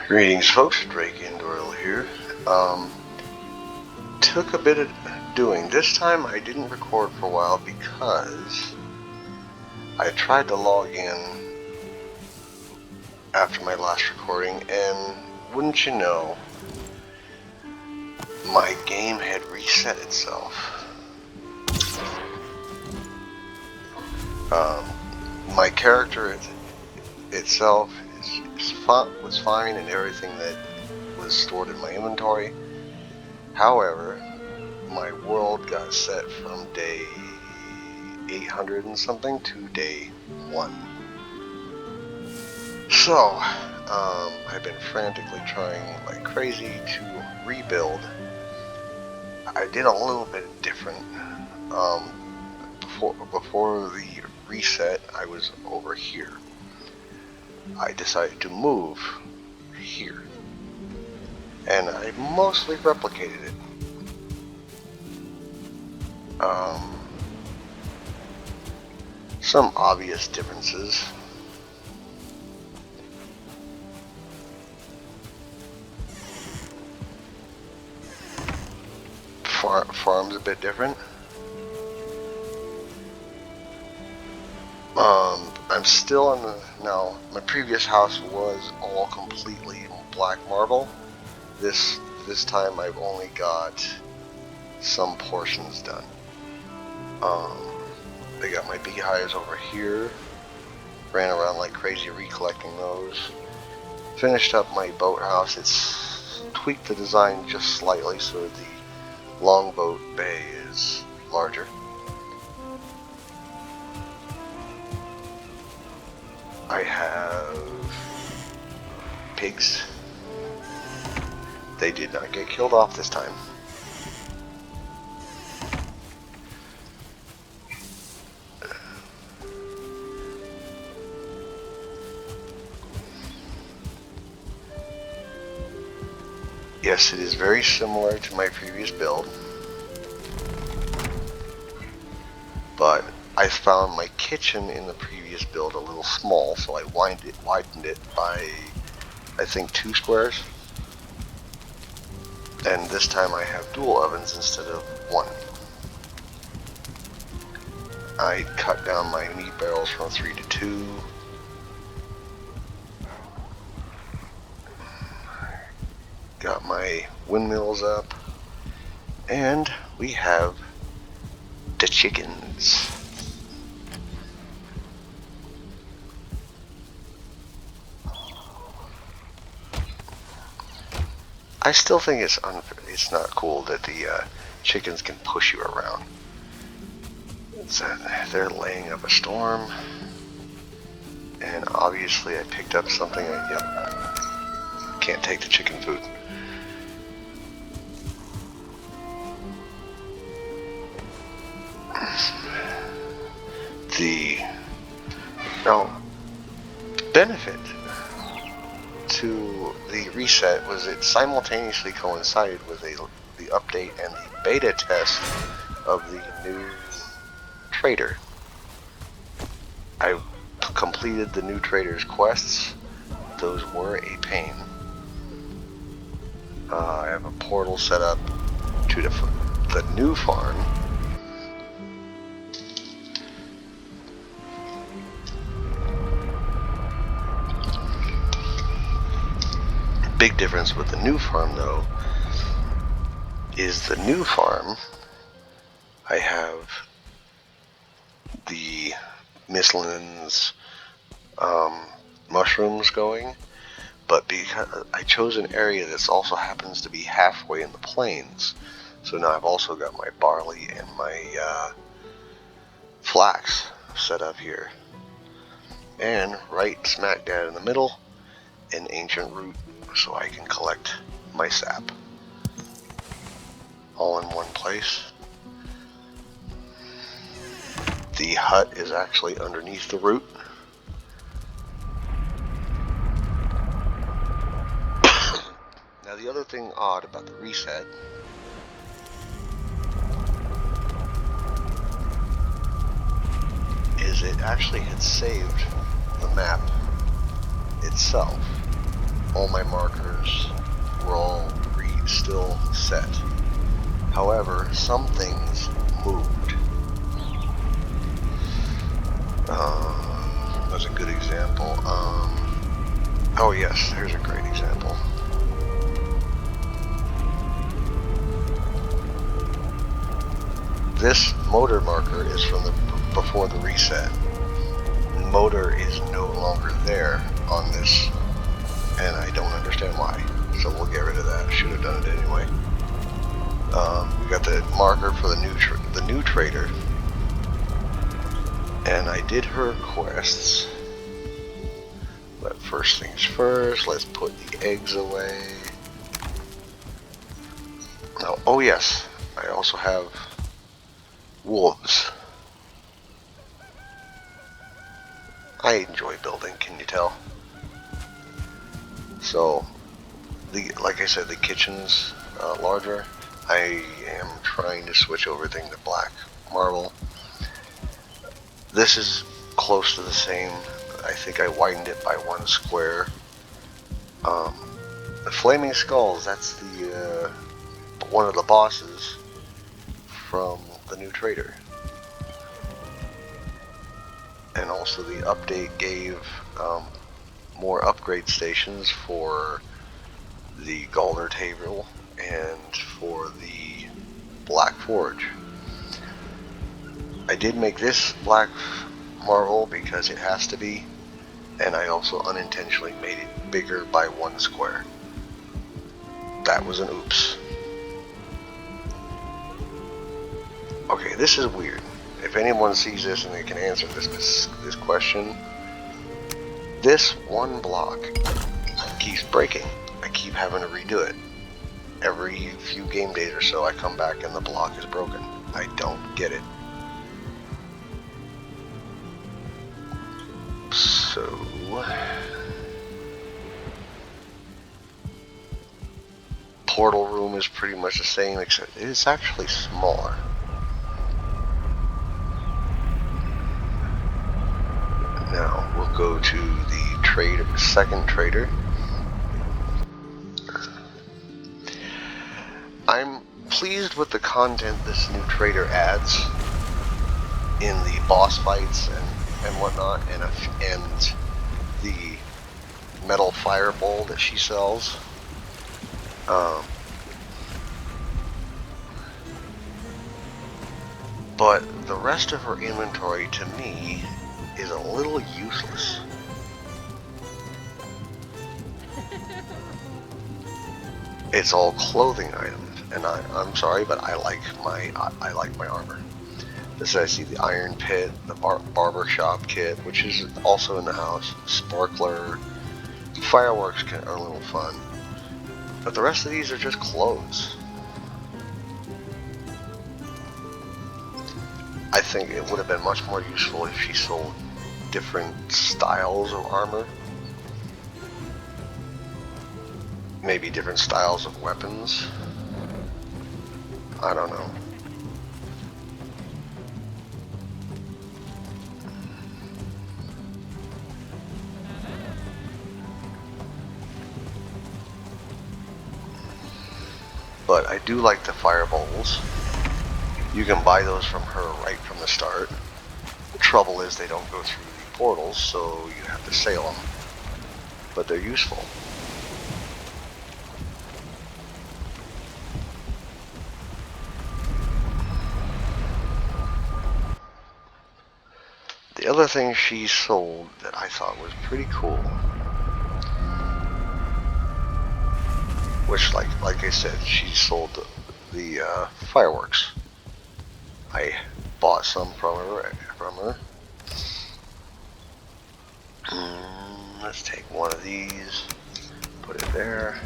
Greetings folks, Drake and Doyle here. Took a bit of doing. This time I didn't record for a while because I tried to log in after my last recording and wouldn't you know, my game had reset itself. My character itself was fine and everything that was stored in my inventory. However, my world got set from day 800 and something to day 1. So, I've been frantically trying like crazy to rebuild. I did a little bit different. Before the reset, I was over here. I decided to move here. And I mostly replicated it. Some obvious differences. Farm's a bit different. I'm still on the, now my previous house was all completely black marble. This time I've only got some portions done. I got my beehives over here. Ran around like crazy recollecting those. Finished up my boathouse. It's tweaked the design just slightly so the longboat bay is larger. I have pigs. They did not get killed off this time. Yes, it is very similar to my previous build, but I found my kitchen in the previous build a little small, so I widened it by, I think, 2 squares. And this time I have dual ovens instead of 1. I cut down my meat barrels from 3 to 2. Got my windmills up. And we have the chickens. I still think it's not cool that the chickens can push you around. They're laying up a storm, and obviously I picked up something. Yep, can't take the chicken food. The benefit to the reset was it simultaneously coincided with the update and the beta test of the new trader. I completed the new trader's quests. Those were a pain. I have a portal set up to the new farm. Big difference with the new farm though is the new farm I have the miscellaneous mushrooms going, but because I chose an area that also happens to be halfway in the plains, so now I've also got my barley and my flax set up here, and right smack dab in the middle, an ancient root so I can collect my sap all in one place. The hut is actually underneath the root. Now the other thing odd about the reset is it actually had saved the map itself all my markers were all still set. However, some things moved. That's a good example. Oh yes, here's a great example. This motor marker is from before the reset. Motor is no longer there on this, and I don't understand why. So we'll get rid of that. Should have done it anyway. We got the marker for the new trader, and I did her quests. But first things first, let's put the eggs away. Now, oh yes, I also have wolves. I enjoy building, can you tell? So, like I said, the kitchen's larger. I am trying to switch everything to black marble. This is close to the same. I think I widened it by 1 square. The flaming skulls, that's the one of the bosses from the new trader. And also the update gave more upgrade stations for the Galder table and for the Black Forge. I did make this black marble because it has to be, and I also unintentionally made it bigger by 1 square. That was an oops. Okay, this is weird. If anyone sees this and they can answer this question, this one block keeps breaking. I keep having to redo it. Every few game days or so I come back and the block is broken. I don't get it. So portal room is pretty much the same, except it's actually smaller. Now we'll go to the second trader. I'm pleased with the content this new trader adds in the boss fights and whatnot, and the metal fireball that she sells. But the rest of her inventory, to me, is a little useless. It's all clothing items, and I'm sorry, but I like my armor. This I see the iron pit, the barber shop kit, which is also in the house, sparkler, fireworks are a little fun, but the rest of these are just clothes. I think it would have been much more useful if she sold different styles of armor. Maybe different styles of weapons. I don't know. But I do like the fireballs. You can buy those from her right from the start. The trouble is they don't go through the portals, so you have to sail them. But they're useful. The other thing she sold that I thought was pretty cool, which like I said, she sold the fireworks. I bought some from her. Let's take one of these, put it there.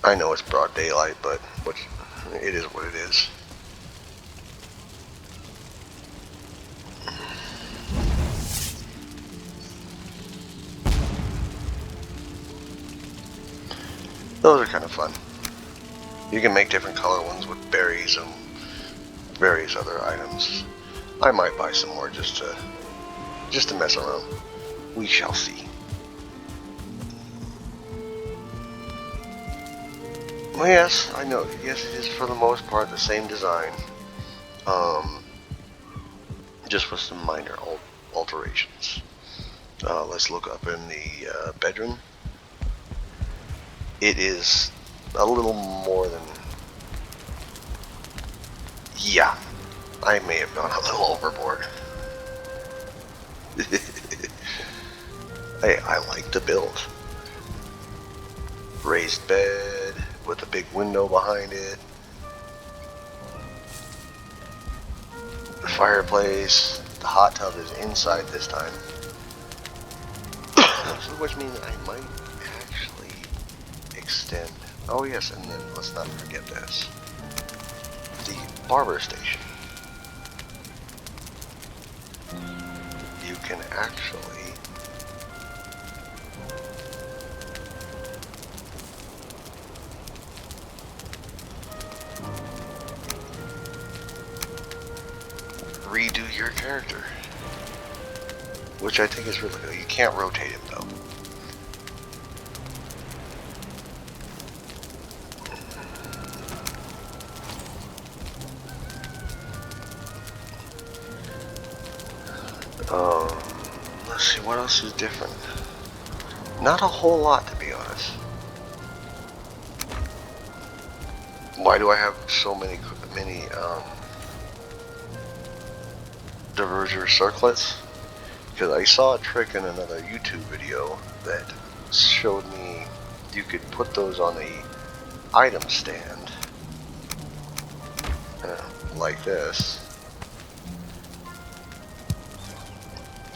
I know it's broad daylight, but it is what it is. Those are kind of fun. You can make different color ones with berries and various other items. I might buy some more just to mess around. We shall see. Well, yes, I know. Yes, it is for the most part the same design, just with some minor alterations. Let's look up in the bedroom. It is a little more than... Yeah, I may have gone a little overboard. Hey, I like the build. Raised bed with a big window behind it. The fireplace. The hot tub is inside this time. So which means I might actually extend. Oh yes, and then let's not forget this. The barber station. You can actually redo your character, which I think is really good. You can't rotate him though. Let's see, what else is different? Not a whole lot, to be honest. Why do I have so many diverger circlets? Because I saw a trick in another YouTube video that showed me you could put those on the item stand, like this,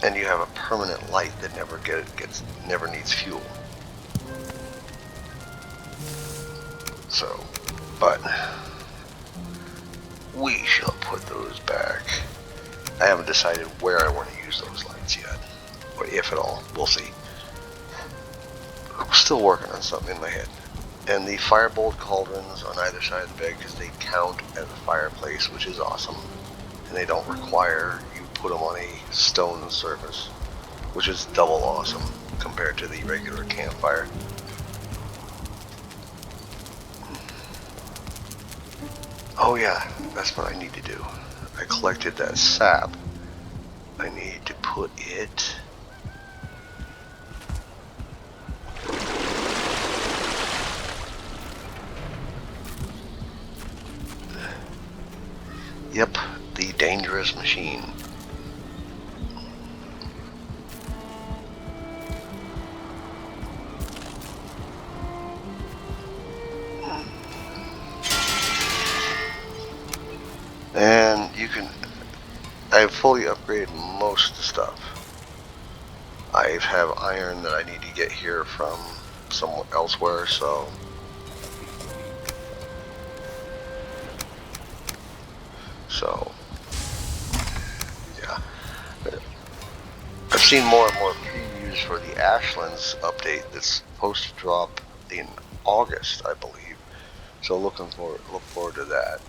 and you have a permanent light that never needs fuel. So, but we shall put those back. I haven't decided where I want to use those lights yet, or if at all. We'll see. I'm still working on something in my head. And the firebolt cauldrons on either side of the bed, because they count as a fireplace, which is awesome. And they don't require you put them on a stone surface, which is double awesome compared to the regular campfire. Oh yeah, that's what I need to do. I collected that sap. I need to put it... Yep, the dangerous machine. And you can... I've fully upgraded most of the stuff. I have iron that I need to get here from somewhere elsewhere, so... yeah. I've seen more and more previews for the Ashlands update that's supposed to drop in August, I believe. So look forward to that.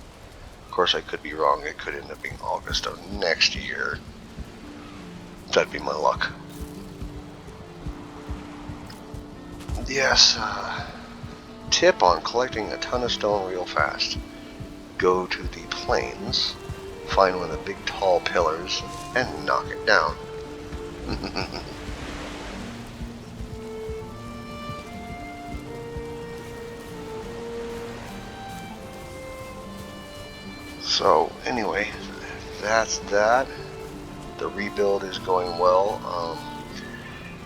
Of course, I could be wrong. It could end up being August of next year. That'd be my luck. Yes, tip on collecting a ton of stone real fast. Go to the plains, find one of the big tall pillars, and knock it down. So anyway, that's that. The rebuild is going well.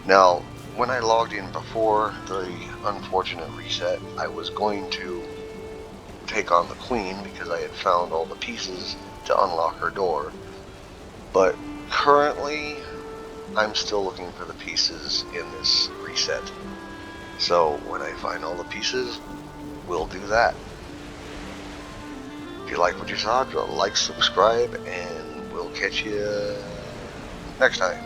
Now, when I logged in before the unfortunate reset, I was going to take on the Queen because I had found all the pieces to unlock her door. But currently, I'm still looking for the pieces in this reset. So when I find all the pieces, we'll do that. If you like what you saw, like, subscribe, and we'll catch you next time.